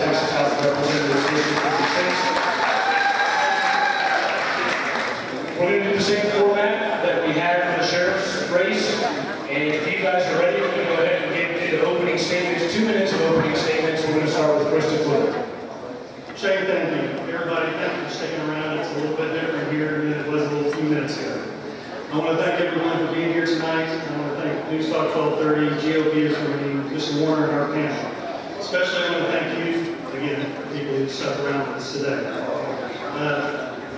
Texas House of Representatives District 56. Put it in the same format that we had for the sheriff's race. And if you guys are ready, we're going to go ahead and get the opening statements. 2 minutes of opening statements. We're going to start with DeCluitt. Shane, thank you. Everybody, thank you for sticking around. It's a little bit different here than it was a little few minutes ago. I want to thank everyone for being here tonight. I want to thank News Talk 1230, GOP for me, Mr. Warner, and our panel. Especially I want to thank you, again, for people who stuck around with us today.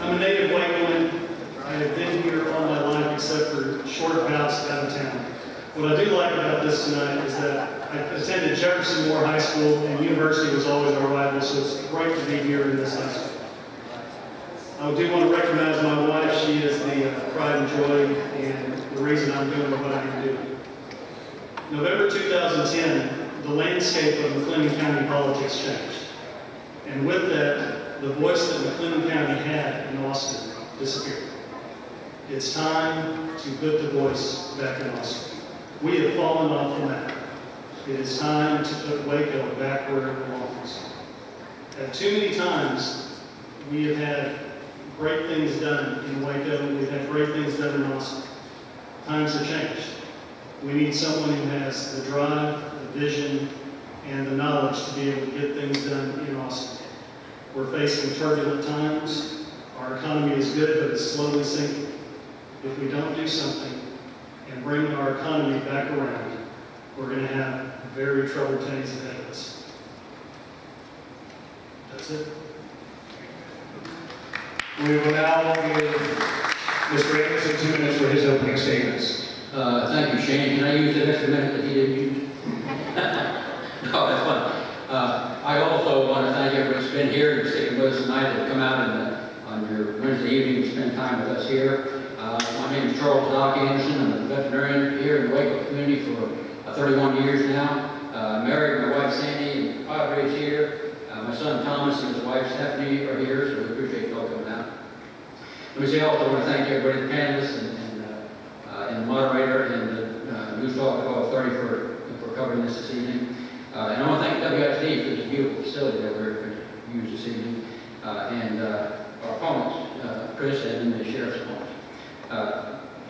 I'm a native Wakeman. I have been here all my life except for short bouts out of town. What I do like about this tonight is that I attended Jefferson Moore High School, and university was always our rival, so it's great to be here in this high school. I do want to recognize my wife. She is the pride and joy and the reason I'm doing what I'm doing. November 2010, the landscape of McLennan County politics changed. And with that, the voice that McLennan County had in Austin disappeared. It's time to put the voice back in Austin. We have fallen off the map. It is time to put Waco back where it belongs. At too many times, we have had great things done in Waco. We've had great things done in Austin. Times have changed. We need someone who has the drive, the vision, and the knowledge to be able to get things done in Austin. We're facing turbulent times. Our economy is good, but it's slowly sinking. If we don't do something and bring our economy back around, we're going to have very troubled days ahead of us. That's it. We will now give Mr. Anderson 2 minutes for his opening statements. Thank you, Shane. Can I use the extra minute that he didn't use? No, that's fun. I also want to thank everybody who's been here and sticking with us tonight and come out on your Wednesday evening and spend time with us here. My name is Charles Doc Anderson. I'm a veterinarian here in the Waco community for 31 years now. Married, my wife Sandy, and Padre is here. My son Thomas and his wife Stephanie are here, so we appreciate you all coming out. Let me say also, I want to thank everybody, the panelists and the moderator and the News Talk 1230 for covering this evening. And I want to thank WISD for this beautiful facility that we're going to use this evening. And our opponents, Chris and the sheriff's opponents.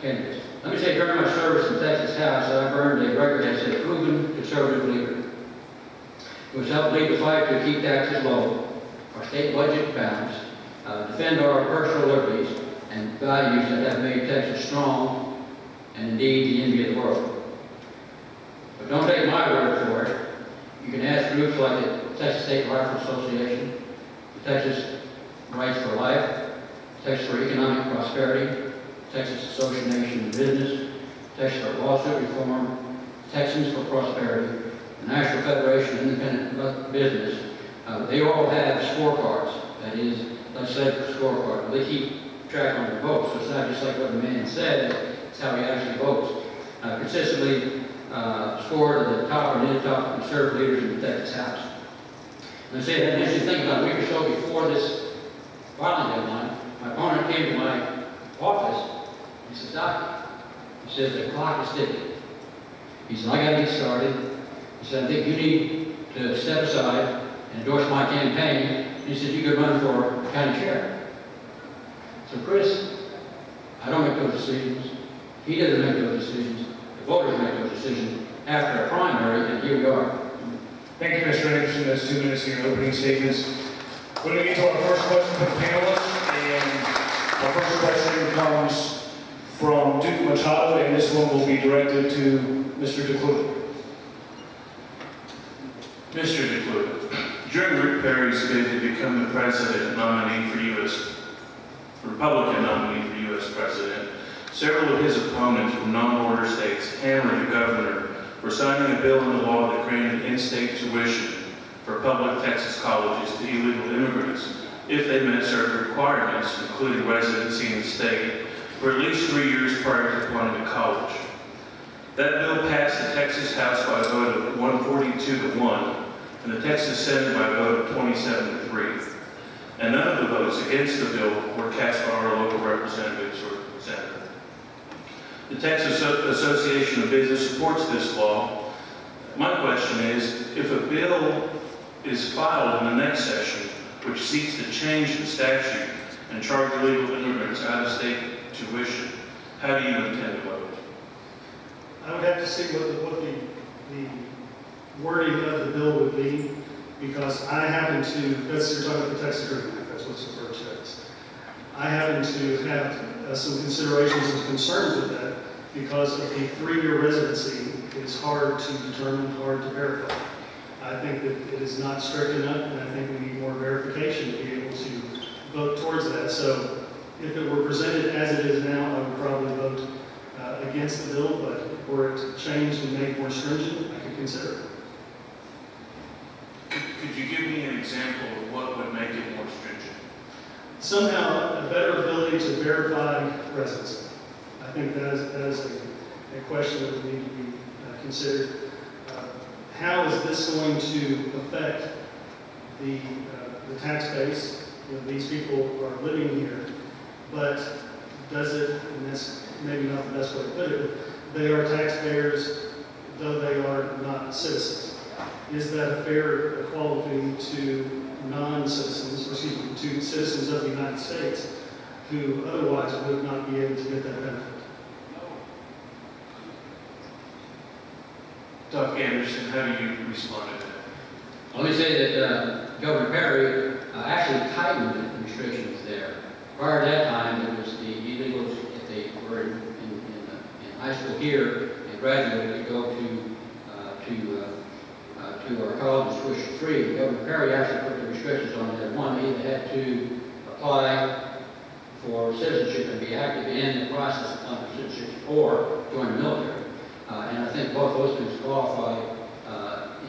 Candidates. Let me say during my service in Texas House, I've earned a record as a proven conservative leader who has helped lead the fight to keep taxes low, our state budget balanced, defend our personal liberties and values that have made Texas strong and indeed the envy of the world. But don't take my word for it. You can ask groups like the Texas State Rifle Association, the Texas Rights for Life, Texas for Economic Prosperity, Texas Association of Business, Texas for Lawsuit Reform, Texans for Prosperity, the National Federation of Independent Business. They all have scorecards. That is, legislative scorecard. They keep track on their votes, so it's not just like what the man said, it's how he actually votes. Consistently scored at the top or near the top of conservative leaders in the Texas House. And I say that an interesting thing about a week or so before this filing deadline, my opponent came to my office. He says, Doc, he says, the clock is ticking. He said, I got to get started. He said, I think you need to step aside and endorse my campaign. And he said, you could run for county chair. So Chris, I don't make those decisions. He doesn't make those decisions. The voters make those decisions after a primary, and here we are. Thank you, Mr. Anderson. That's 2 minutes for your opening statements. We're going to get to our first question from the panelists. And our first question comes from Duke Machado, and this one will be directed to Mr. DeCluitt. Mr. DeCluitt, during Rick Perry's bid to become the president nominee for Republican nominee for U.S. president, several of his opponents from non-border states hammered the governor for signing a bill into law that granted in-state tuition for public Texas colleges to illegal immigrants if they met certain requirements, including residency in the state, for at least 3 years prior to applying to college. That bill passed the Texas House by a vote of 142-1, and the Texas Senate by a vote of 27-3. And none of the votes against the bill were cast by our local representatives or senators. The Texas Association of Business supports this law. My question is, if a bill is filed in the next session, which seeks to change the statute and charge illegal immigrants out-of-state tuition, how do you intend to vote? I would have to see what the wording of the bill would be, because I happen to, that's, you're talking about the text agreement, that's what's referred to as. I happen to have some considerations and concerns with that, because of the 3-year residency is hard to determine, hard to verify. I think that it is not strict enough, and I think we need more verification to be able to vote towards that. So if it were presented as it is now, I would probably vote against the bill, but were it changed and made more stringent, I could consider it. Could you give me an example of what would make it more stringent? Somehow, a better ability to verify residency. I think that is a question that would need to be considered. How is this going to affect the tax base? You know, these people are living here, but does it, and that's maybe not the best way to put it, but they are taxpayers, though they are not citizens. Is that a fair equality to non-citizens, or excuse me, to citizens of the United States who otherwise would not be able to get that benefit? Dr. Anderson, how do you respond to that? Let me say that Governor Perry actually tightened the restrictions there. Prior to that time, it was the illegals, if they were in high school here and graduated, to go to our college tuition free. Governor Perry actually put the restrictions on that. One, they either had to apply for citizenship and be active in the process of applying for citizenship or join the military. And I think both those things qualify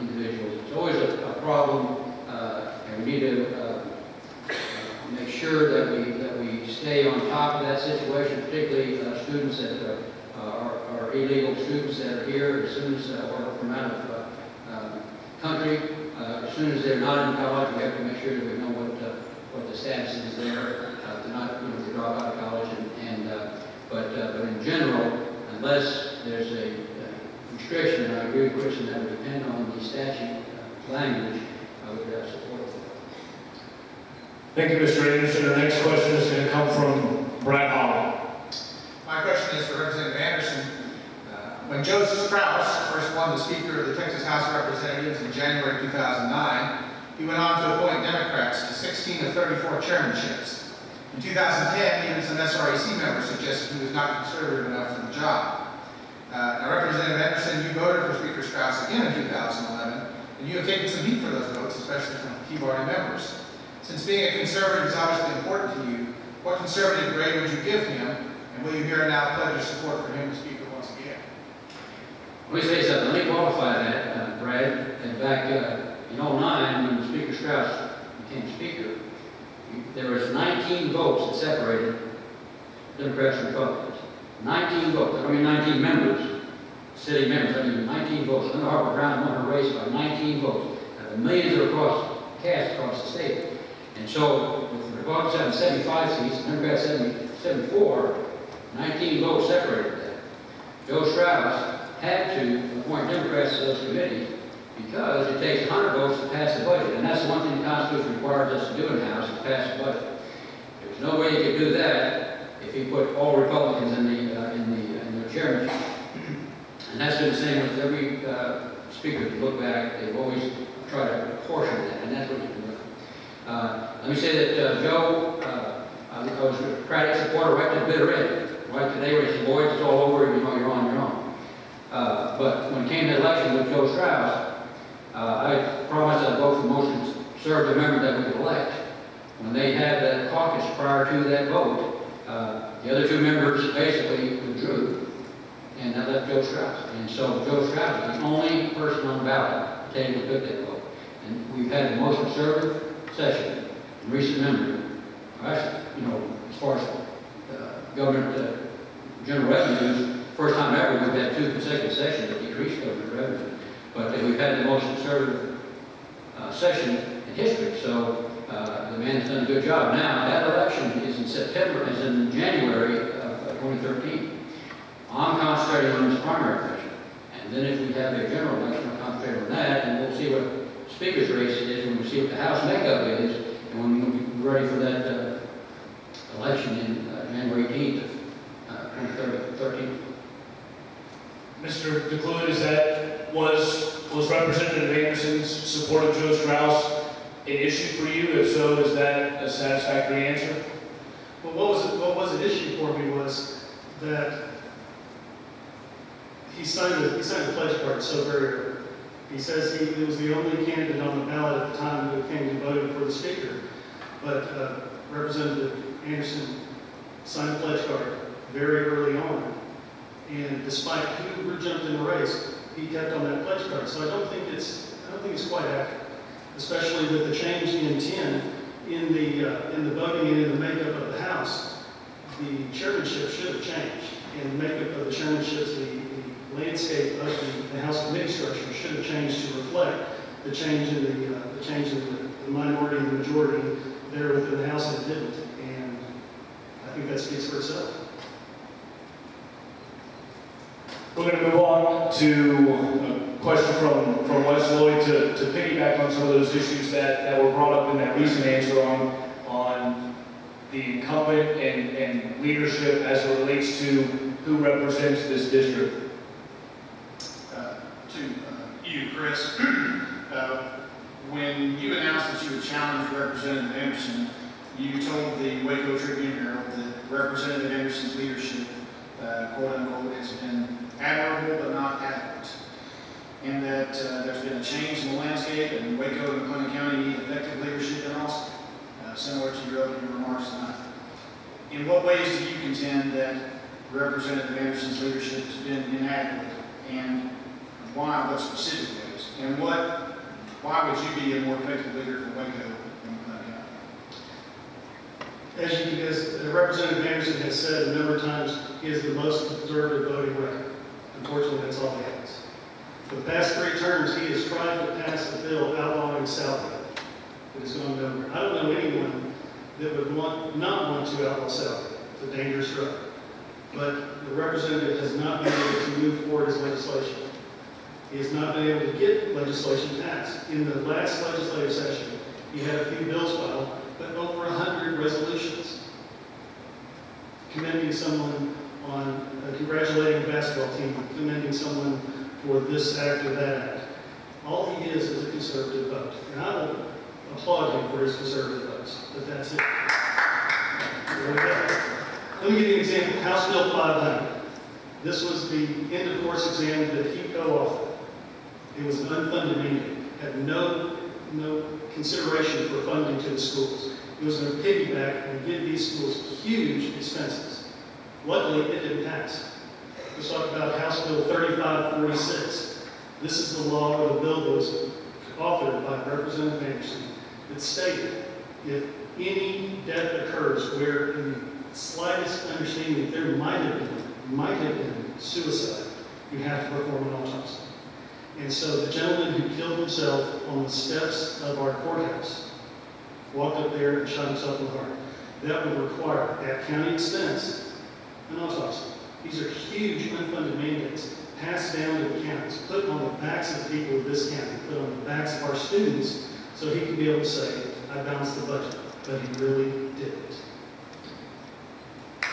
individuals. It's always a problem, and we need to make sure that we stay on top of that situation, particularly students that are illegal students that are here, students that are from out of country. As soon as they're not in college, we have to make sure that we know what the status is there. They're not, to drop out of college, but in general, unless there's a restriction, and I agree with Christian that would depend on the statute language, I would support it. Thank you, Mr. Anderson. Our next question is going to come from Brad Hall. My question is for Representative Anderson. When Joe Strauss first won the Speaker of the Texas House of Representatives in January 2009, he went on to appoint Democrats to 16 of 34 chairmanships. In 2010, even some SRAC members suggested he was not conservative enough for the job. Now, Representative Anderson, you voted for Speaker Strauss again in 2011, and you have taken some heat for those votes, especially from Tea Party members. Since being a conservative is obviously important to you, what conservative grade would you give him, and will you here and now pledge your support for him as Speaker once again? Let me say something. Let me qualify that, Brad. And back in 2009, when Speaker Strauss became Speaker, there was 19 votes that separated Democrats and Republicans. 19 votes. I don't mean 19 members, city members. I mean 19 votes. Linda Harper Brown won her race by 19 votes. The millions are cast across the state. And so, with the Republicans having 75 seats, Democrats having 74, 19 votes separated that. Joe Strauss had to appoint Democrats to those committees because it takes 100 votes to pass the budget. And that's the one thing the Constitution requires us to do in the House, is pass the budget. There's no way you could do that if you put all Republicans in the chairmanship. And that's been the same with every speaker. If you look back, they've always tried to apportion that, and that's what you've been doing. Let me say that Joe, I was a Democratic supporter right to the bitter end. Right today, where he said, boys, it's all over, you're on your own. But when it came to election with Joe Strauss, I promised I'd vote for most conservative members that we could elect. When they had that caucus prior to that vote, the other two members basically withdrew, and that left Joe Strauss. And so Joe Strauss is the only person on the ballot to take that vote. And we've had the most conservative session in recent memory. Actually, as far as government general revenues, first time ever we've had 2 consecutive sessions that decreased government revenue. But we've had the most conservative session in history. So the man has done a good job. Now, that election is in January of 2013. I'm concentrating on this primary election. And then if we have a general election, I'll concentrate on that, and we'll see what speaker's race is, when we see what the House makeup is, and when we're ready for that election in January 18th of 2013. Mr. DeCluitt, was Representative Anderson's support of Joe Strauss an issue for you? If so, is that a satisfactory answer? Well, what was an issue for me was that he signed the pledge card so very early. He says he was the only candidate on the ballot at the time who came to vote for the speaker. But Representative Anderson signed the pledge card very early on. And despite who jumped in the race, he kept on that pledge card. So I don't think it's quite accurate, especially with the change in 10 in the voting and in the makeup of the House. The chairmanship should have changed, and the makeup of the chairmanships, the landscape of the House committee structure should have changed to reflect the change in the minority and the majority there within the House, and it didn't. And I think that speaks for itself. We're going to move on to a question from Wes Lloyd to piggyback on some of those issues that were brought up in that recent answer on the incumbent and leadership as it relates to who represents this district. To you, Chris, when you announced that you would challenge Representative Anderson, you told the Waco Tribune Herald that Representative Anderson's leadership, quote unquote, has been admirable but not adequate, and that there's been a change in the landscape, and Waco and McLennan County need effective leadership in Austin, similar to your opening remarks tonight. In what ways do you contend that Representative Anderson's leadership has been inadequate, and why, what specific ways, and why would you be a more effective leader for Waco than McLennan County? As Representative Anderson has said a number of times, he has the most conservative voting record. Unfortunately, that's all he has. For the past 3 terms, he has tried to pass a bill outlawing salary. It has gone nowhere. I don't know anyone that would not want to outlaw salary. It's a dangerous drug. But the representative has not been able to move forward his legislation. He has not been able to get legislation passed. In the last legislative session, he had a few bills filed, but over 100 resolutions commending someone on congratulating a basketball team, commending someone for this act or that act. All he is a conservative vote. And I will applaud him for his conservative votes, but that's it. Let me give you an example. House Bill 500. This was the end of course exam that he co-authored. It was an unfunded mandate. Had no consideration for funding to the schools. It was going to piggyback and give these schools huge expenses. Luckily, it didn't pass. Let's talk about House Bill 3546. This is the law or the bill that was authored by Representative Anderson that stated if any death occurs where in the slightest understanding that there might have been suicide, you have to perform an autopsy. And so the gentleman who killed himself on the steps of our courthouse walked up there and shot himself in the heart. That would require, at county expense, an autopsy. These are huge unfunded mandates passed down to the counties, put on the backs of the people of this county, put on the backs of our students, so he can be able to say, I balanced the budget, but he really didn't.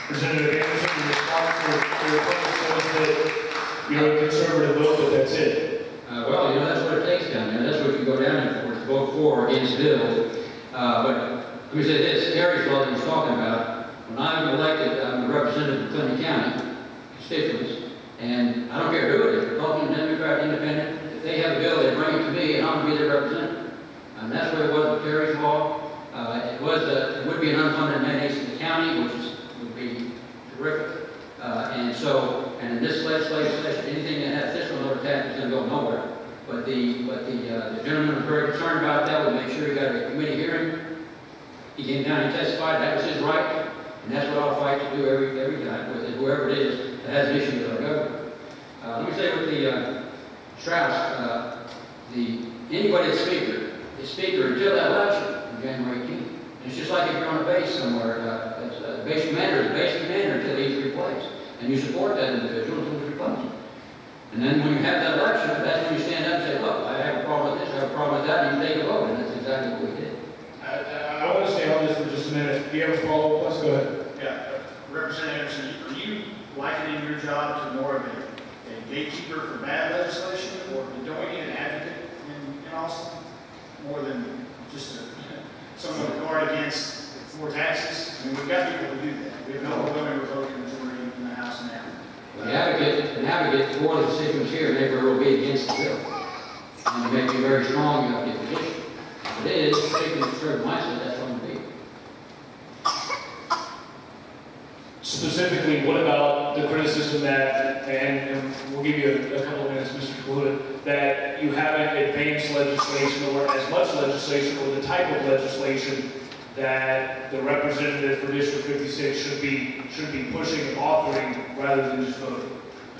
Representative Anderson, your response to your question says that you're a conservative vote, but that's it. Well, that's what it takes down there. That's what you go down there for, to vote for or against bills. But let me say this, Terry's law that he's talking about, when I was elected, I'm a representative of Clinton County constituents, and I don't care who it is, Republican, Democrat, Independent, if they have a bill, they bring it to me, and I'm going to be their representative. And that's what it was with Terry's law. It would be an unfunded mandate to the county, which would be terrific. And in this legislative session, anything that has fiscal notice tax is going to go nowhere. But the gentleman was very concerned about that. We'll make sure he got a committee hearing. He came down and testified. That was his right, and that's what I'll fight to do every time with whoever it is that has an issue with our government. Let me say with the Strauss, anybody that's speaker until that election on January 18th. And it's just like if you're on a base somewhere, the base commander is base commander until he's replaced. And you support that individual until he's replaced. And then when you have that election, that's when you stand up and say, look, I have a problem with this, I have a problem with that, and you take a vote, and that's exactly what we did. I want to stay on this for just a minute. Do you have a follow-up? Let's go ahead. Yeah, Representative Anderson, are you likening your job to more of a gatekeeper for bad legislation, or don't we need an advocate in Austin more than just someone to guard against more taxes? I mean, we've got people to do that. We have an overwhelming Republican majority in the House now. The advocate for the constituents here never will be against the bill. And you make me very strong, you have to get position. If it is, taking a certain mindset, that's what it be. Specifically, what about the criticism that, and we'll give you a couple of minutes, Mr. DeCluitt, that you haven't advanced legislation or as much legislation or the type of legislation that the representative for District 56 should be pushing and authoring rather than just voting?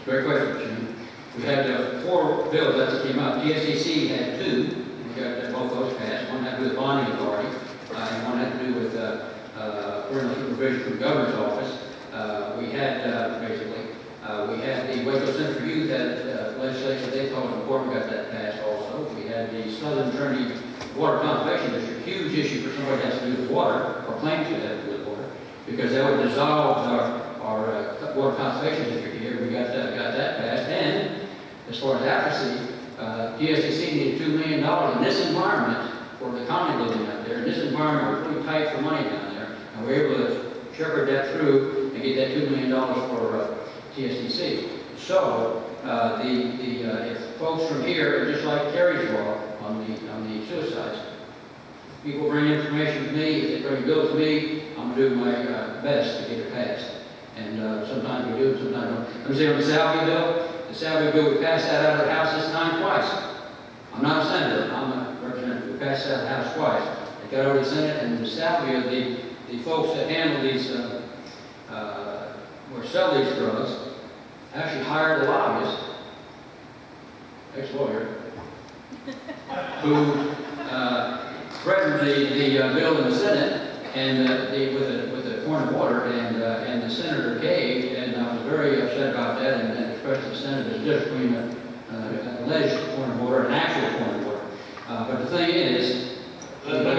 Great question, Jim. We had 4 bills that came out. GSDC had 2. We got both those passed. One had to do with bonding authority, and one had to do with parental supervision from the governor's office. We had we had the Waco Center for Youth had legislation they thought was important. We got that passed also. We had the Southern Trinity Water Conservation District, huge issue for somebody that has to do with water, or claims to have to do with water, because that would dissolve our water conservation district here. We got that passed. And as far as advocacy, DSTC needed $2 million in this environment for the county living out there. In this environment, we're pretty tight for money down there, and we're able to shepherd that through and get that $2 million for TSTC. So if folks from here are just like Terry's law on the suicides, people bring information to me. If they bring bills to me, I'm going to do my best to get it passed. And sometimes we do, sometimes we don't. Let me say on the salary bill. The salary bill, we passed that out of the House this time twice. I'm not a senator, I'm a representative. We passed that out of the House twice. It got over the Senate, and the salary of the folks that handle these, or sell these drugs, actually hired a lobbyist, ex-lawyer, who threatened the bill in the Senate and with a point of order, and the senator caved, and I was very upset about that, and expressed to the Senate the difference between an alleged point of order and an actual point of order. But the thing is, let me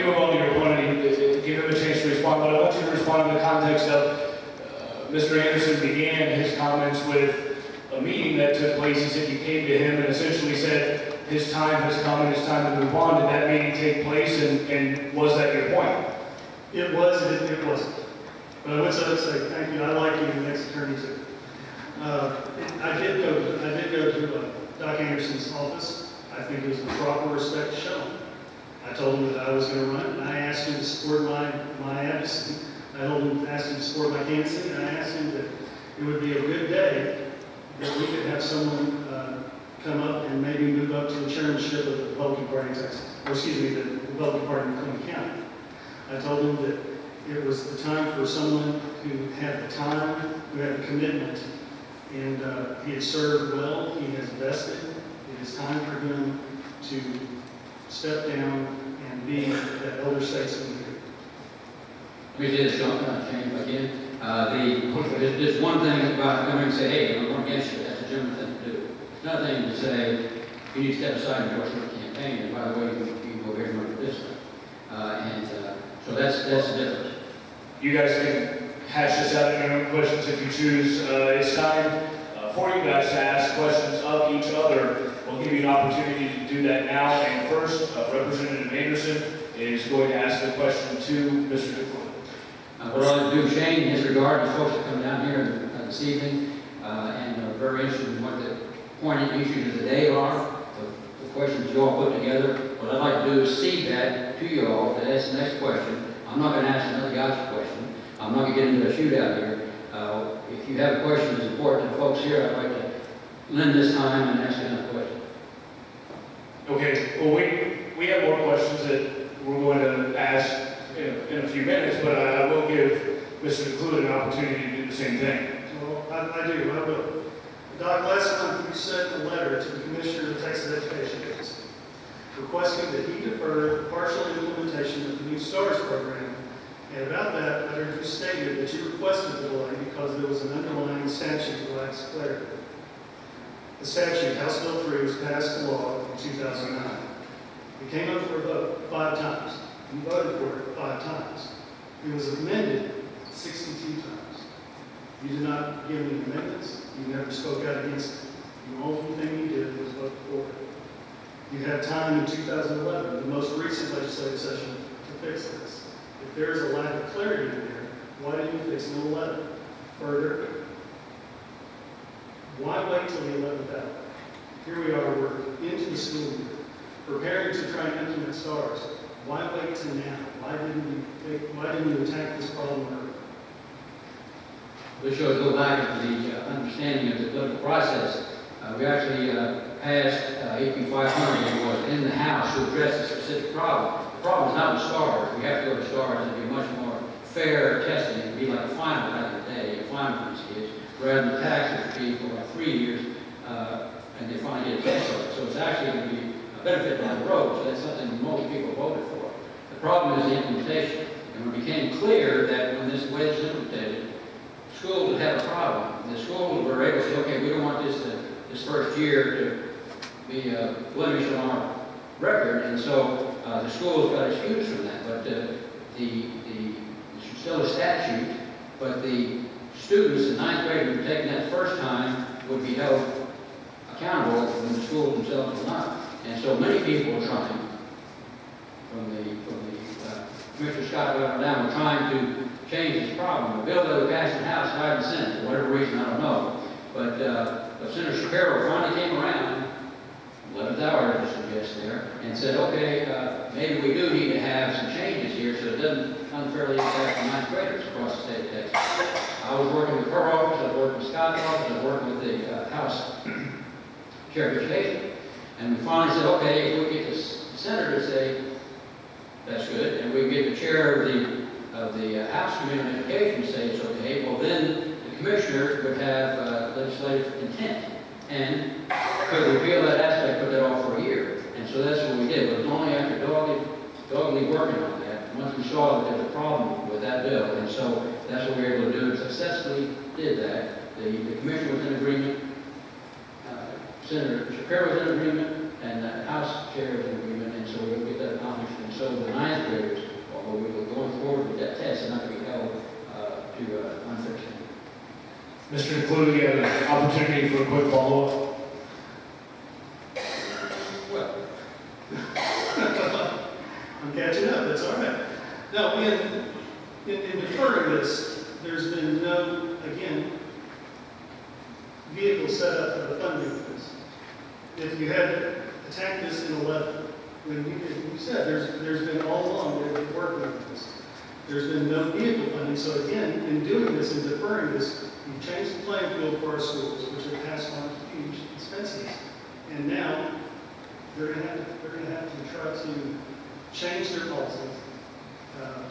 move on to your point and give him a chance to respond, but I want you to respond in the context of Mr. Anderson began his comments with a meeting that took place. He said you came to him and essentially said his time has come and it's time to move on. Did that meeting take place, and was that your point? It was, and it wasn't. But I would say thank you. I like you, the next attorney too. I did go to Doc Anderson's office. I think it was the proper respect shown. I told him that I was going to run, and I asked him to support my advocacy. I asked him to support my candidacy, and I asked him that it would be a good day that we could have someone come up and maybe move up to the chairmanship of the Republican Party in Texas, or excuse me, the Republican Party in Clinton County. I told him that it was the time for someone who had the time, who had the commitment, and he had served well, he has vested. It is time for him to step down and be that elder statesman here. let me say this, John, I'll change again. There's one thing about coming and say, hey, I'm going against you. That's a German thing to do. It's another thing to say, you need to step aside and endorse your campaign, and by the way, you can go here and run for this one. So that's the difference. You guys can hash this out in your own questions if you choose. It's time for you guys to ask questions of each other. We'll give you an opportunity to do that now. And first, Representative Anderson is going to ask a question to Mr. DeCluitt. What I'd like to do, Shane, in this regard, is folks that come down here this evening and are very interested in what the pointed issues of the day are, the questions you all put together. What I'd like to do is cede that to you all to ask the next question. I'm not going to ask another guy's question. I'm not going to get into a shootout here. If you have a question that's important to the folks here, I'd like to lend this time and ask another question. Okay, well, we have more questions that we're going to ask in a few minutes, but I will give Mr. DeCluitt an opportunity to do the same thing. Well, I will. Doc, last month you sent a letter to the Commissioner of the Texas Education Agency requesting that he defer the partial implementation of the new STARS program. And about that letter, you stated that you requested the delay because there was an underlying statute that lacks clarity. The statute, House Bill 3, was passed to law in 2009. It came up for a vote 5 times. You voted for it 5 times. It was amended 62 times. You did not give any amendments. You never spoke out against it. The only thing you did was vote for it. You had time in 2011, the most recent legislative session, to fix this. If there is a lack of clarity in there, why didn't you fix it in 11? Further, why wait till the 11th hour? Here we are, we're into the school year, preparing to try and implement STARS. Why wait till now? Why didn't you attack this problem early? This shows a little lack of the understanding of the political process. We actually passed AB 500, it was in the House, to address a specific problem. The problem is not with STARS. We have to go to STARS and be much more fair testing. It would be like a final back in the day, a final for these kids, rather than taxes would be for like 3 years, and they finally get a test on it. So it's actually going to be a benefit down the road, so that's something most people voted for. The problem is the implementation. And when it became clear that when this way is implemented, schools would have a problem. The schools were able to say, okay, we don't want this first year to be a blemish on our record, and so the schools got excused from that. But it's still a statute, but the students in 9th grade who were taking that first time would be held accountable when the schools themselves were not. And so many people are trying, from the Commissioner Scott got down, we're trying to change this problem. The bill that we passed in the House died in the Senate for whatever reason, I don't know. But Senator Shapiro finally came around, 11th hour to suggest there, and said, okay, maybe we do need to have some changes here so it doesn't unfairly impact the 9th graders across the state of Texas. I was working with her office, I was working with Scott's office, I was working with the House Chair of Education, and we finally said, okay, if we get the senator to say, that's good, and we get the chair of the House Committee on Education to say it's okay, well then the commissioner would have legislative intent and could repeal that aspect, put that off for a year. And so that's what we did. But it was only after doggedly working on that, once we saw that there was a problem with that bill. And so that's what we were able to do, and successfully did that. The commissioner was in agreement, Senator Shapiro was in agreement, and the House Chair was in agreement, and so we were able to get that accomplished. And so the 9th graders, although we were going forward with that test, are not going to be held to unfair standard. Mr. DeCluitt, you have an opportunity for a quick follow-up. Well, I'm catching up, that's all right. Now, in deferring this, there's been no, again, vehicle set up for the funding of this. If you had attacked this in 11, when you said there's been all along they've been working on this. There's been no vehicle funding, so again, in doing this and deferring this, you've changed the playing field for our schools, which have passed on huge expenses. And now, they're going to have to try to change their policies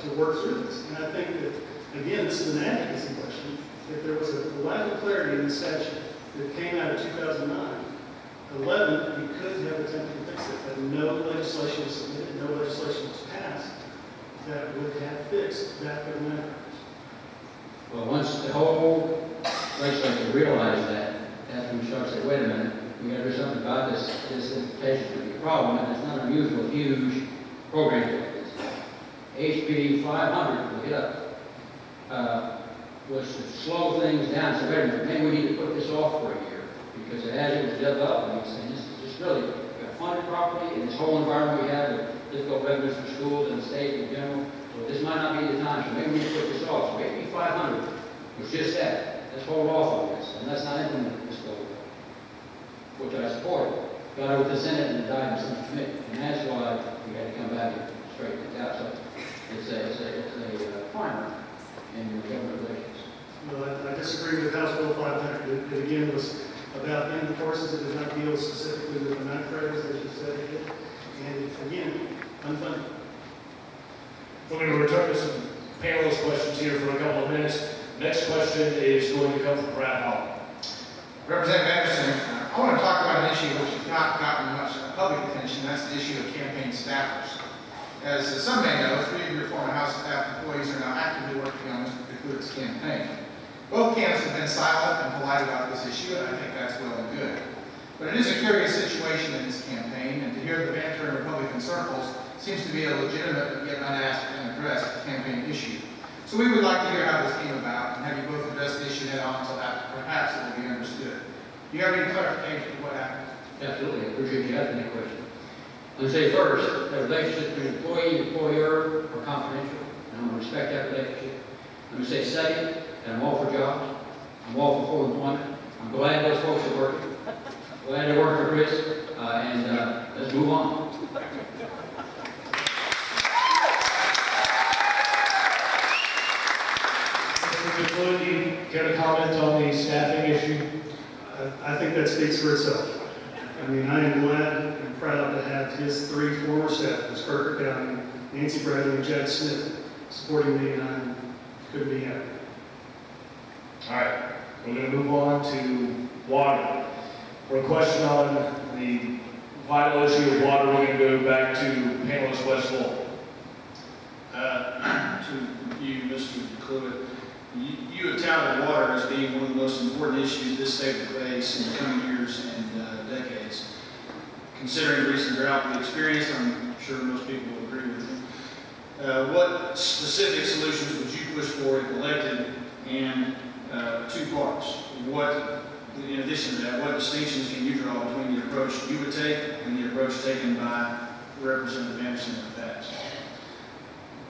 to work through this. And I think that, again, this is an advocacy question. If there was a lack of clarity in the statute that came out of 2009, 11, we could have attempted to fix it, but no legislation was submitted, no legislation was passed that would have fixed that for the members. well, once the whole legislature realized that, that's when we started to say, wait a minute, we got to do something about this. This implementation is going to be a problem, and it's not unusual, huge program like this. HB 500, look it up, was to slow things down. So wait a minute, maybe we need to put this off for a year. Because as it was developed, I was saying, this is just really funded property in this whole environment we have with difficult revenues for schools and the state in general. So this might not be the time, so maybe we need to put this off. So maybe 500 was just that. Let's hold off on this, and let's not implement this bill, which I support. Got over to the Senate and died in some committee, and that's why we had to come back and straighten it out. So it's a primer in your government relations. Well, I disagree with House Bill 500. It again was about end of courses. It did not deal specifically with the 9th graders, as you said it did. And again, unfunded. We're going to return to some panelist questions here for a couple of minutes. Next question is going to come from Brad Hall. Representative Anderson, I want to talk about an issue which has not gotten much public attention. That's the issue of campaign staffers. As some may know, 3 of your former House staff employees are now actively working on Mr. DeCluitt's campaign. Both camps have been silent and polite about this issue, and I think that's well and good. But it is a curious situation in this campaign, and to hear the banter in Republican circles seems to be a legitimate yet unasked and addressed campaign issue. So we would like to hear how this came about and have you both address the issue head on so that perhaps it will be understood. Do you have any clarification of what happened? Absolutely, I appreciate you asking that question. Let me say first, the relationship between employee and employer are confidential, and I'm going to respect that relationship. Let me say second, that I'm all for jobs, I'm all for full employment. I'm glad those folks are working. Glad they're working for Chris, and let's move on. Mr. DeCluitt, do you care to comment on the staffing issue? I think that speaks for itself. I mean, I am glad and proud to have his 3 former staffers, Kirker County, Nancy Bradley, and Jack Smith, supporting me, and I couldn't be happier. All right, we're going to move on to water. For a question on the vital issue of water, we're going to go back to panelist West Lowell. To you, Mr. DeCluitt, you have touted water as being one of the most important issues this state will face in the coming years and decades. Considering the recent drought we experienced, I'm sure most people will agree with you. What specific solutions would you push for if elected? And 2 parts. What, in addition to that, what distinctions can you draw between the approach you would take and the approach taken by Representative Anderson in the past?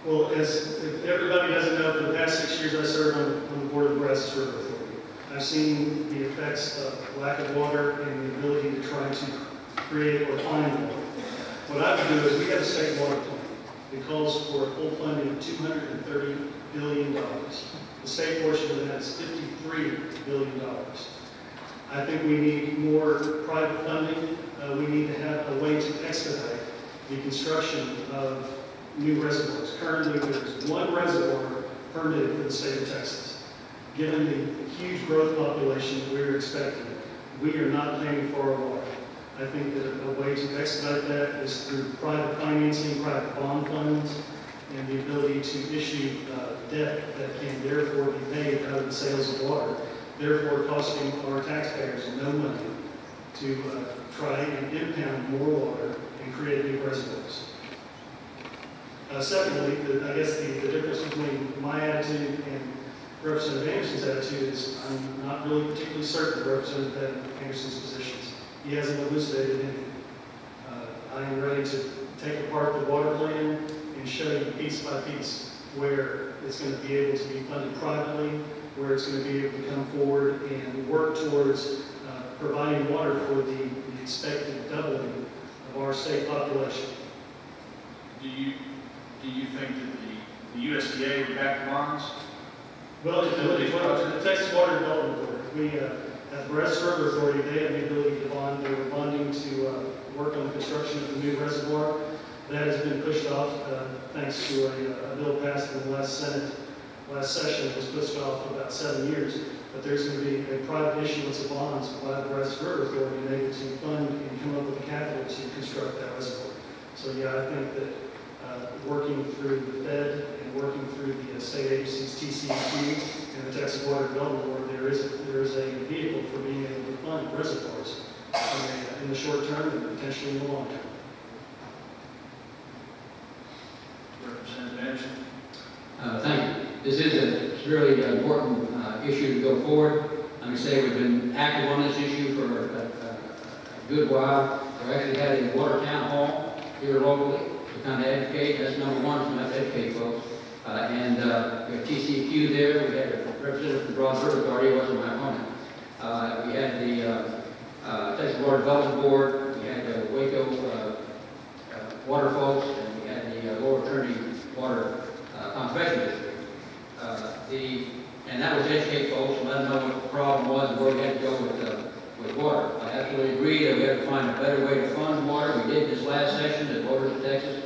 Well, if everybody doesn't know, for the past 6 years I served on the board of the Brazos River Authority. I've seen the effects of lack of water and the ability to try to create or find water. What I would do is we have a state water plan. It calls for a full funding of $230 billion. The state portion of that is $53 billion. I think we need more private funding. We need to have a way to expedite the construction of new reservoirs. Currently, there's 1 reservoir permitted for the state of Texas. Given the huge growth population that we're expecting, we are not paying for our water. I think that a way to expedite that is through private financing, private bond funds, and the ability to issue debt that can therefore be paid out of the sales of water, therefore costing our taxpayers no money to try and impound more water and create new reservoirs. Secondly, I guess the difference between my attitude and Representative Anderson's attitude is I'm not really particularly certain of Representative Anderson's positions. He hasn't elucidated any. I am ready to take apart the water plan and show you piece by piece where it's going to be able to be funded privately, where it's going to be able to come forward and work towards providing water for the expected doubling of our state population. Do you think that the USDA would back the bonds? Well, if you look at the Texas Water Development Board, we, at the Brazos River Authority, they have the ability to bond. They were bonding to work on the construction of the new reservoir. That has been pushed off thanks to a bill passed in the last session. It was pushed off for about 7 years. But there's going to be a private issuance of bonds by the Brazos River Authority and able to fund and come up with the capital to construct that reservoir. So yeah, I think that working through the Fed and working through the state agencies, TCEQ, and the Texas Water Development Board, there is a vehicle for being able to fund reservoirs in the short term and potentially in the long term. Representative Anderson? Thank you. This is a really important issue to go forward. Let me say we've been active on this issue for a good while. We actually had a water town hall here locally to kind of educate. That's number one, to educate folks. And we have TCEQ there. We had a representative from the Broad River Authority, wasn't my opponent. We had the Texas Water Development Board. We had the Waco water folks, and we had the Lower Trinity Water Conservation District. And that was to educate folks and let them know what the problem was and where we had to go with water. I absolutely agree that we have to find a better way to fund water. We did this last session. The voters of Texas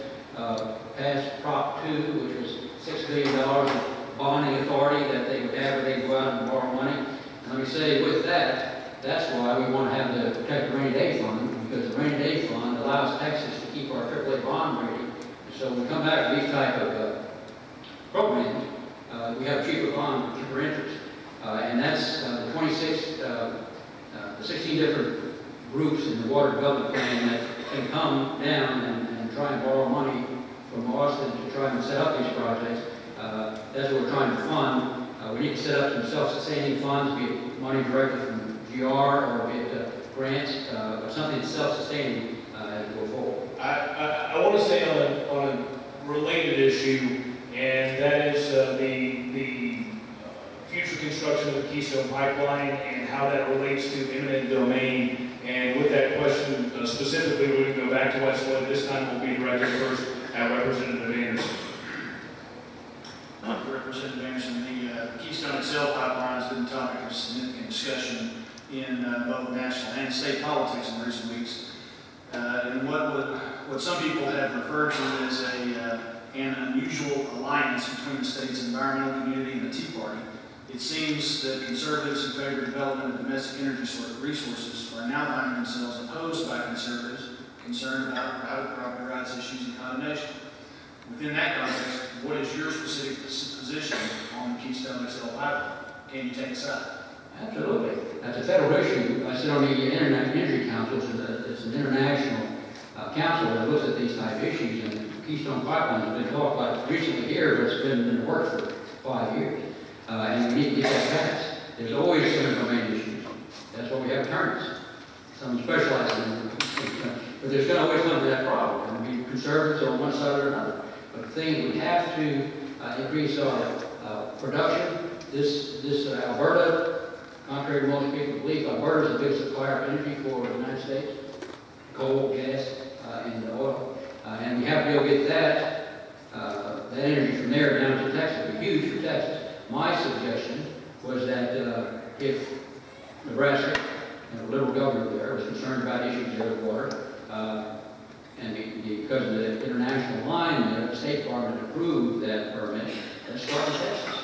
passed Prop 2, which was $6 billion of bonding authority that they would have if they go out and borrow money. And let me say with that, that's why we want to have the Protect the Rainy Day Fund, because the Rainy Day Fund allows Texas to keep our AAA bond rating. So when we come back to these type of programs, we have cheaper bond, cheaper interest. And that's the 16 different groups in the water development plan that can come down and try and borrow money from Austin to try and set up these projects. That's what we're trying to fund. We need to set up some self-sustaining funds, be it money directly from GR or be it grants, but something that's self-sustaining as we go forward. I want to say on a related issue, and that is the future construction of the Keystone Pipeline and how that relates to eminent domain. And with that question specifically, we're going to go back to Westwood. This time will be directed first at Representative Anderson. Representative Anderson, the Keystone XL pipeline has been the topic of significant discussion in both national and state politics in recent weeks. And what some people have referred to as an unusual alliance between the state's environmental community and the Tea Party. It seems that conservatives who favor development of domestic energy resources are now finding themselves opposed by conservatives concerned about private property rights issues and condemnation. Within that context, what is your specific position on the Keystone XL pipeline? Can you take a side? Absolutely. That's a federal issue. I sit on the Internet Energy Council. It's an international council that looks at these type issues, and the Keystone Pipeline has been talked about recently here, but it's been in the works for 5 years. And we need to get that passed. There's always some domain issues. That's why we have attorneys. Some specialize in it. But there's going to always come to that problem. And we conservatives on one side or another. But the thing, we have to increase our production. This Alberta, contrary to most people believe, Alberta is the biggest supplier of energy for the United States. Coal, gas, and oil. And we have to go get that energy from there down to Texas. It'd be huge for Texas. My suggestion was that if Nebraska, and the liberal governor there, was concerned about issues there with water, and because of the international line there, the State Department approved that permit, let's start in Texas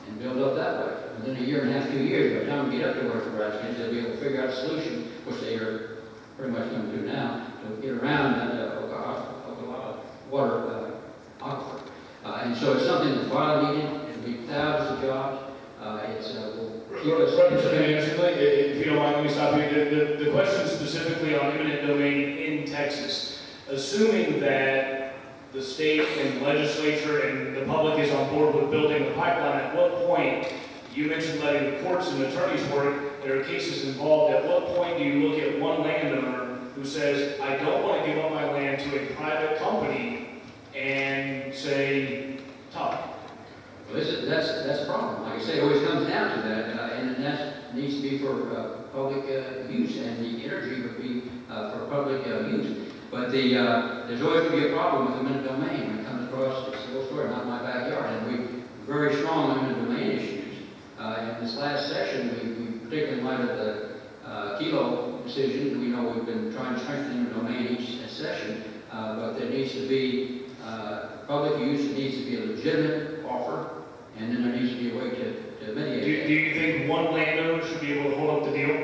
and build up that way. Within a year and a half, 2 years, by the time we get up to where Nebraska is, they'll be able to figure out a solution, which they are pretty much going to do now, to get around that water aquifer. And so it's something that's vitally needed. It'll be thousands of jobs. Will keep us. Representative Anderson, if you don't mind, let me stop you. The question specifically on eminent domain in Texas, assuming that the state and legislature and the public is on board with building the pipeline, at what point, you mentioned letting the courts and attorneys work, there are cases involved, at what point do you look at one landowner who says, I don't want to give up my land to a private company and say, tough? Well, that's a problem. Like I say, it always comes down to that, and that needs to be for public use, and the energy would be for public use. But there's always going to be a problem with eminent domain when it comes across this whole story, not my backyard. And we're very strong on eminent domain issues. In this last session, we particularly in light of the Kilo decision, we know we've been trying to strengthen eminent domain each session, but there needs to be public use, it needs to be a legitimate offer, and then there needs to be a way to mitigate Do you think one landowner should be able to hold up the deal?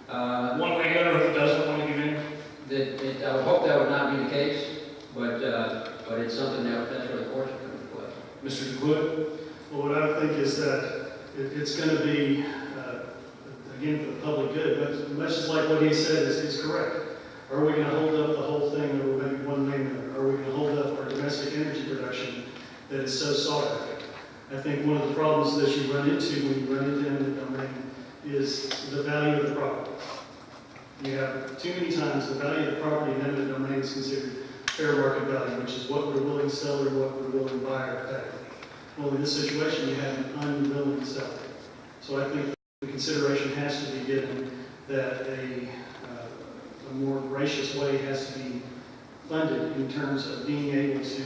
One landowner who doesn't want to give in? I would hope that would not be the case, but it's something that's where the courts come into play. Mr. DeCluitt? Well, what I think is that it's going to be, again, for the public good, but much as like what he said is correct. Are we going to hold up the whole thing over maybe one landowner? Are we going to hold up our domestic energy production that is so sought after? I think one of the problems that you run into when you run into eminent domain is the value of the property. You have too many times the value of the property in eminent domain is considered fair market value, which is what we're willing seller and what we're willing buyer to pay. Well, in this situation, you have an unwilling seller. So I think the consideration has to be given that a more gracious way has to be funded in terms of being able to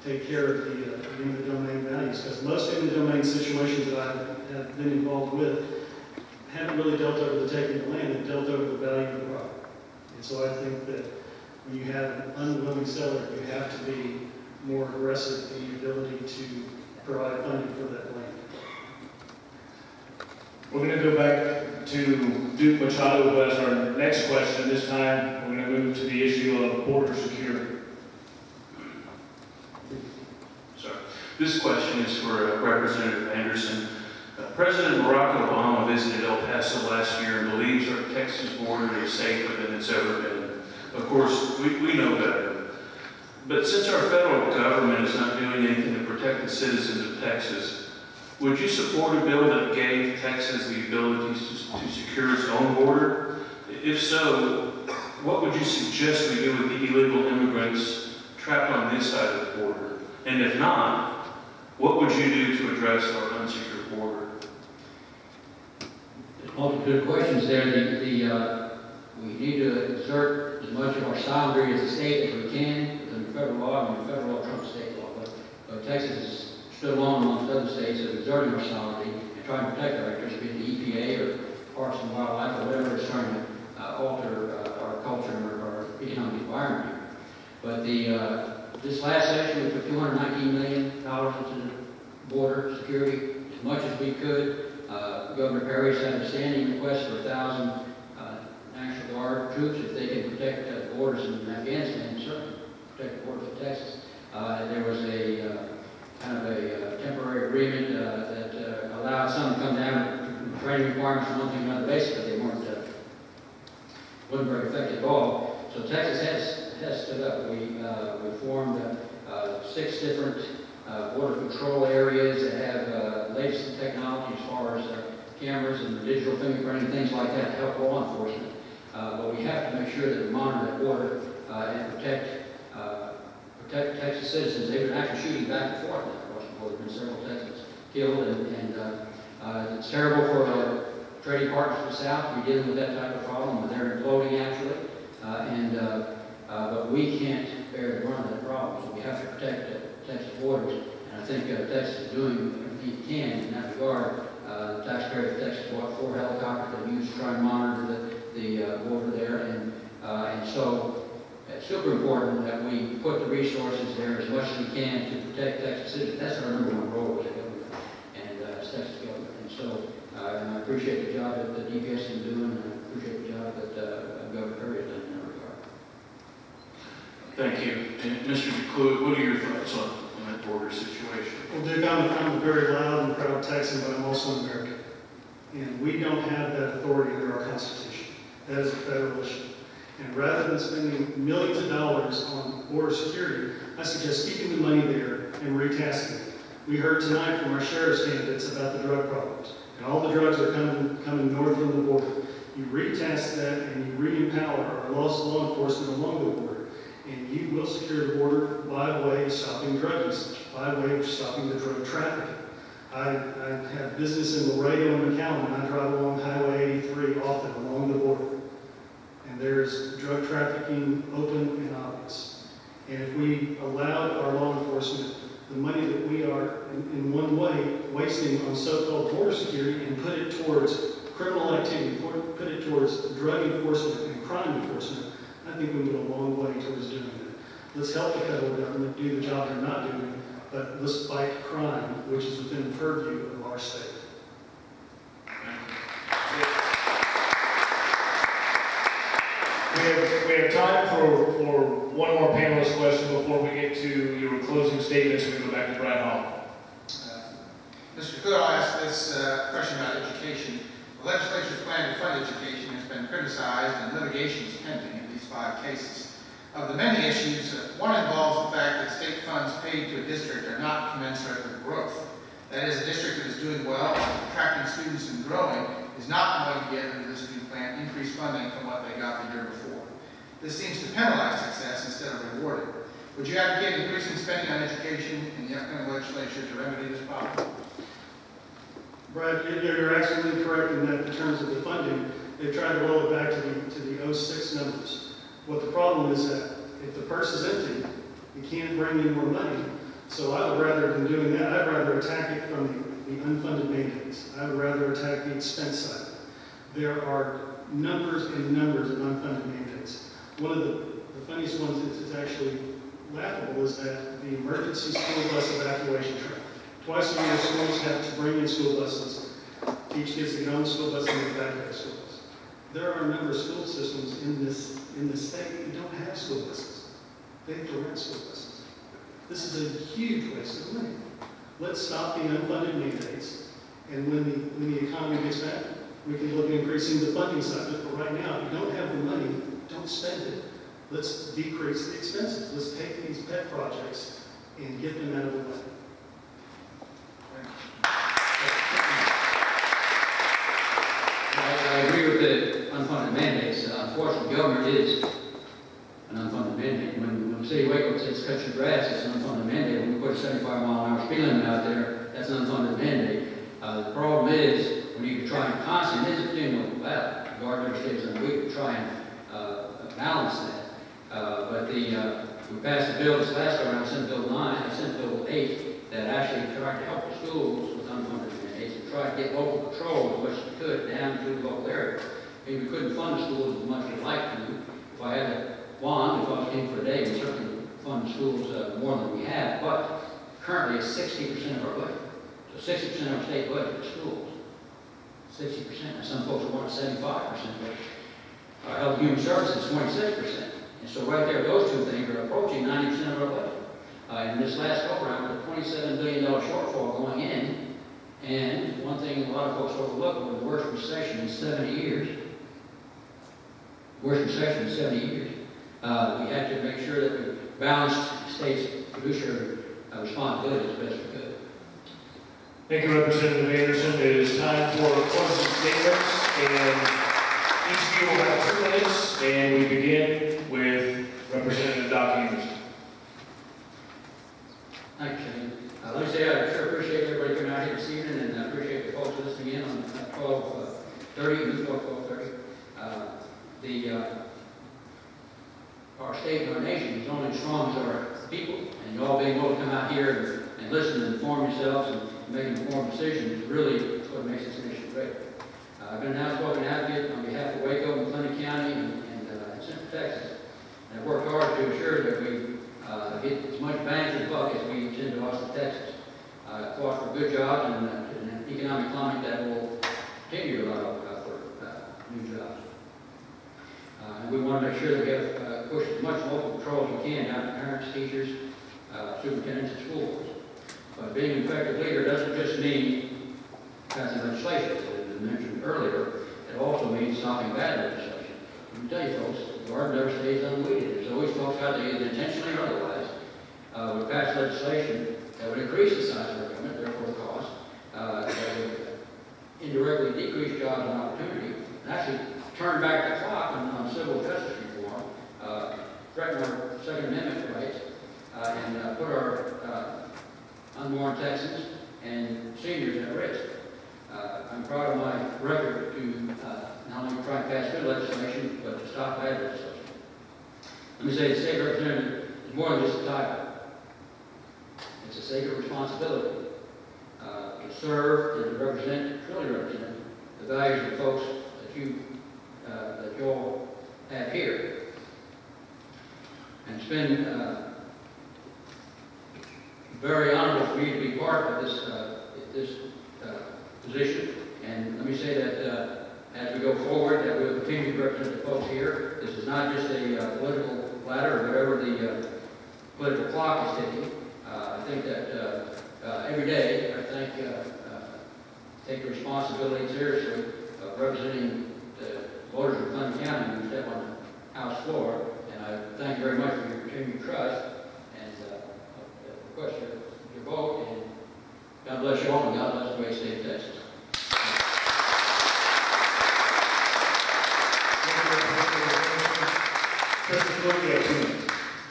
take care of the eminent domain values. Because most eminent domain situations that I have been involved with haven't really dealt over the taking of land, they've dealt over the value of the property. And so I think that when you have an unwilling seller, you have to be more aggressive in your ability to provide funding for that land. We're going to go back to Duke Machado, who has our next question. This time, we're going to move to the issue of border security. Sorry. This question is for Representative Anderson. President Barack Obama visited El Paso last year and believes our Texas border is safer than it's ever been. Of course, we know better. But since our federal government is not doing anything to protect the citizens of Texas, would you support a bill that gave Texas the ability to secure its own border? If so, what would you suggest we do with the illegal immigrants trapped on this side of the border? And if not, what would you do to address our unsecured border? There's multiple good questions there. We need to exert as much of our sovereignty as a state as we can within the federal law, and the federal law trumps state law. But Texas has stood alone amongst other states of exerting our sovereignty and trying to protect our interests, be it the EPA or Parks and Wildlife or whatever is trying to alter our culture or our economic environment here. But this last session, we put $219 million into the border security, as much as we could. Governor Perry had a standing request for 1,000 National Guard troops if they can protect the borders in Afghanistan, and certainly protect the borders of Texas. There was a kind of a temporary agreement that allowed some to come down with training requirements from one thing to another basis, but they wasn't very effective at all. So Texas has stood up. We formed 6 different border control areas that have latest technology as far as cameras and digital fingerprinting, things like that to help law enforcement. But we have to make sure that we monitor that border and protect Texas citizens. They've been actually shooting back and forth now across the border. There have been several Texans killed, and it's terrible for trading partners to the south. We're dealing with that type of problem, but they're imploding actually. But we can't bear the brunt of that problem, so we have to protect the Texas borders. And I think Texas is doing everything it can in that regard. The taxpayers of Texas bought 4 helicopters that used to try and monitor the border there, and so it's super important that we put the resources there as much as we can to protect Texas citizens. That's our #1 role as a government and as Texas government. And so, and I appreciate the job that the DPS is doing, and I appreciate the job that Governor Perry has done in that regard. Thank you. And Mr. DeCluitt, what are your thoughts on that border situation? Well, Duke, I'm a very loud and proud Texan, but I'm also an American. And we don't have that authority under our Constitution. That is a federal issue. And rather than spending millions of dollars on border security, I suggest keeping the money there and retasking it. We heard tonight from our sheriff's candidates about the drug problems. And all the drugs are coming north from the border. You retask that and you re-empower our law enforcement along the border. And you will secure the border by way of stopping drug usage, by way of stopping the drug trafficking. I have business in Laredo and McAllen, and I drive along Highway 83 often along the border. And there's drug trafficking open and obvious. And if we allowed our law enforcement the money that we are, in one way, wasting on so-called border security and put it towards criminal activity, put it towards drug enforcement and crime enforcement, I think we went a long way towards doing that. Let's help the federal government do the job they're not doing, but let's fight crime, which is within the purview of our state. We have time for one more panelist question before we get to your closing statements and we go back to Brad Hall. Mr. DeCluitt, I'll ask this question about education. The legislature's plan to fund education has been criticized and litigation is pending in these 5 cases. Of the many issues, one involves the fact that state funds paid to a district are not commensurate with growth. That is, a district that is doing well, attracting students and growing, is not going to get under this new plan increased funding from what they got the year before. This seems to penalize success instead of reward it. Would you advocate increasing spending on education in the upcoming legislature to remedy this problem? Brad, you're absolutely correct in that in terms of the funding, they've tried to roll it back to the 06 numbers. What the problem is that if the purse is empty, you can't bring in more money. So I would rather than doing that, I'd rather attack it from the unfunded mandates. I would rather attack the expense side. There are numbers and numbers of unfunded mandates. One of the funniest ones that's actually laughable is that the emergency school bus evacuation trip. Twice a year, schools have to bring in school buses, teach kids to get on the school bus and get back to the school bus. There are a number of school systems in this state that don't have school buses. They have to rent school buses. This is a huge waste of money. Let's stop the unfunded mandates And when the economy gets back, we can look at increasing the funding side. But right now, if you don't have the money, don't spend it. Let's decrease the expenses. Let's take these pet projects and get them out of the way. I agree with the unfunded mandates. Unfortunately, government is an unfunded mandate. When the city of Waco says cut your grass, it's an unfunded mandate. When we put a 75-mile-an-hour speed limit out there, that's an unfunded mandate. The problem is, when you try and constantly, this is doing with battle. The guard never stays on the week to try and balance that. We passed a bill this last round, Senate Bill 8, that actually tried to help the schools with unfunded mandates and tried to get local control as much as we could down to the local area. Maybe we couldn't fund the schools as much as we'd like to. If I had a wand, if I was king for a day, we certainly fund the schools more than we have, but currently it's 60% of our budget. So 60% of our state budget is schools. 60%. Now some folks want 75%, but Health and Human Services is 26%. And so right there, those two things are approaching 90% of our budget. In this last go-round, with a $27 billion shortfall going in, and one thing a lot of folks overlook, was the worst recession in 70 years. Worst recession in 70 years. We had to make sure that we balanced the state's fiduciary responsibility as best we could. Thank you, Representative Anderson. It is time for closing statements, and each of you will have 2 minutes, and we begin with Representative Doc Anderson. Thank you, Shane. Let me say I sure appreciate everybody coming out here this evening, and I appreciate the folks listening in on 12:30, 12:30. Our state and our nation is only as strong as our people, and you all being able to come out here and listen and inform yourselves and make informed decisions is really what makes this nation great. I've been an outspoken advocate on behalf of Waco and Clinton County and Central Texas, and I've worked hard to ensure that we get as much bang for the buck as we intend to Austin, Texas. Fought for good jobs and an economic climate that will continue to allow for new jobs. And we want to make sure that we have pushed as much local control as we can down to parents, teachers, superintendents, and school boards. But being an effective leader doesn't just mean passing legislation, as I mentioned earlier. It also means stopping bad legislation. Let me tell you folks, the garden never stays unweeded. There's always folks out there, either intentionally or otherwise, would pass legislation that would increase the size of our government, therefore cost, that would indirectly decrease jobs and opportunity, and actually turn back the clock on civil justice reform, threaten our Second Amendment rights, and put our unborn Texans and seniors at risk. I'm proud of my record to not only try and pass good legislation, but to stop bad legislation. Let me say the state representative is more than just a title. It's a sacred responsibility to serve and to represent, truly represent, the values of folks that you all have here. And it's been very honorable for me to be part of this position. And let me say that as we go forward, that we'll continue to represent the folks here. This is not just a political ladder or whatever the political clock is ticking. I think that every day, take the responsibility seriously of representing the voters of Clinton County who step on the House floor. And I thank you very much for your continued trust and request your vote. And God bless you all, and God bless the great state of Texas.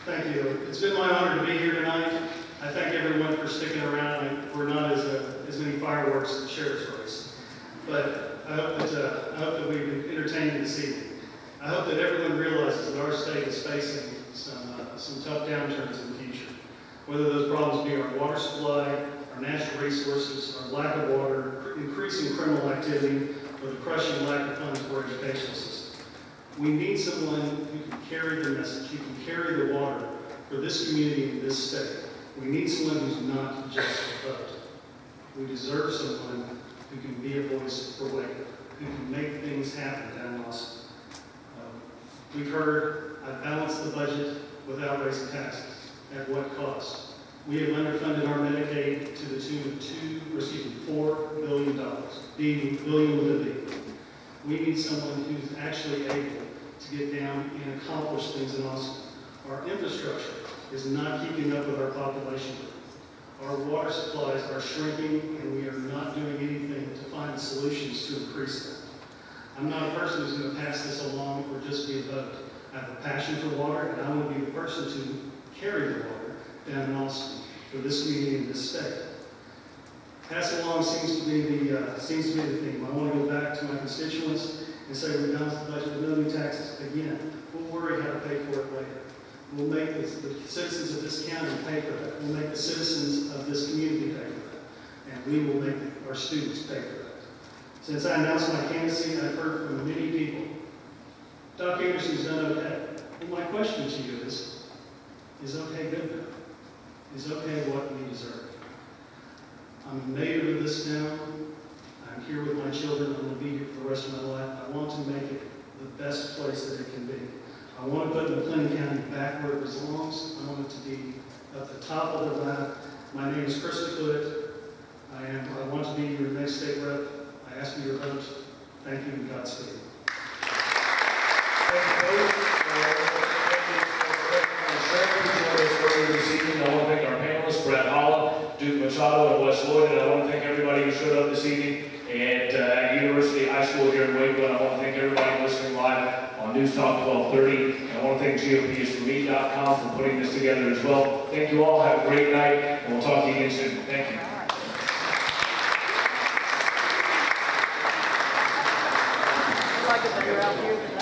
Thank you. It's been my honor to be here tonight. I thank everyone for sticking around. We're not as many fireworks as the sheriff's race, but I hope that we've been entertaining this evening. I hope that everyone realizes that our state is facing some tough downturns in the future. Whether those problems be our water supply, our natural resources, our lack of water, increasing criminal activity, or the crushing lack of funds for our educational system. We need someone who can carry the message, who can carry the water for this community and this state. We need someone who's not just a vote. We deserve someone who can be a voice for Waco, who can make things happen down in Austin. We've heard, I balanced the budget without raising taxes. At what cost? We have underfunded our Medicaid to the tune of $4 billion. Billion with a B. We need someone who's actually able to get down and accomplish things in Austin. Our infrastructure is not keeping up with our population growth. Our water supplies are shrinking, and we are not doing anything to find solutions to increase them. I'm not a person who's going to pass this along or just be a vote. I have a passion for water, and I want to be the person to carry the water down in Austin for this community and this state. Pass along seems to be the theme. I want to go back to my constituents and say we balance the budget with no new taxes. Again, we'll worry how to pay for it later. We'll make the citizens of this county pay for that. We'll make the citizens of this community pay for that. And we will make our students pay for that. Since I announced my candidacy, I've heard from many people, Doc Anderson's done okay. Well, my question to you is okay good enough? Is okay what we deserve? I'm a native of this town. I'm here with my children. I'm going to be here for the rest of my life. I want to make it the best place that it can be. I want to put McLennan County back where it belongs. I want it to be at the top of the map. My name is DeCluitt. I want to be your next state rep. I ask for your vote. Thank you and Godspeed. Thank you both. This evening, I want to thank our panelists, Brad Holla, Duke Machado, and Wes Lloyd, and I want to thank everybody who showed up this evening at University High School here in Wakewood. I want to thank everybody listening live on News Talk 1230, and I want to thank GOPisforme.com for putting this together as well. Thank you all. Have a great night, and we'll talk to you again soon. Thank you. Like it that you're out here.